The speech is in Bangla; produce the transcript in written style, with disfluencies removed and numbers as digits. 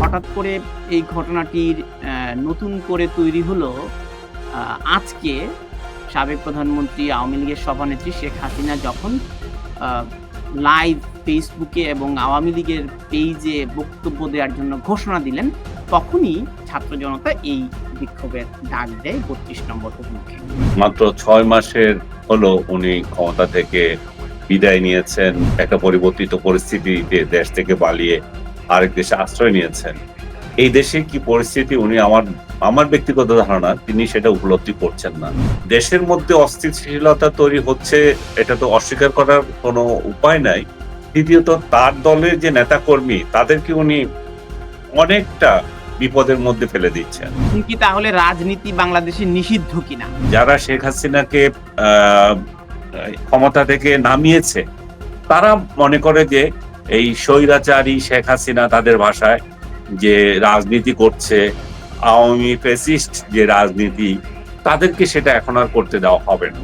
হঠাৎ করে এই ঘটনাটির নতুন করে তৈরি হলো আজকে সাবেক প্রধানমন্ত্রী আওয়ামী লীগের সভানেত্রী শেখ হাসিনা যখন লাইভ ফেসবুকে এবং আওয়ামী লীগের পেজে বক্তব্য দেওয়ার জন্য ঘোষণা দিলেন, তখনই ছাত্র জনতা এই বিক্ষোভের ডাক দেয় ৩২ নম্বর অভিমুখে। মাত্র ৬ মাসের হলো উনি ক্ষমতা থেকে বিদায় নিয়েছেন, একটা পরিবর্তিত পরিস্থিতিতে দেশ থেকে পালিয়ে আরেক দেশে আশ্রয় নিয়েছেন। এই দেশে কি পরিস্থিতি উনি আমার ব্যক্তিগত ধারণা তিনি সেটা উপলব্ধি করছেন না। দেশের মধ্যে অস্থিতিশীলতা তৈরি হচ্ছে, এটা তো অস্বীকার করার কোনো উপায় নাই। দ্বিতীয়ত তার দলের যে নেতাকর্মী তাদেরকে উনি অনেকটা বিপদের মধ্যে ফেলে দিচ্ছেন। কি তাহলে রাজনীতি বাংলাদেশে নিষিদ্ধ কিনা? যারা শেখ হাসিনাকে ক্ষমতা থেকে নামিয়েছে তারা মনে করে যে এই স্বৈরাচারী শেখ হাসিনা তাদের ভাষায় যে রাজনীতি করছে, আওয়ামী ফ্যাসিস্ট যে রাজনীতি, তাদেরকে সেটা এখন আর করতে দেওয়া হবে না।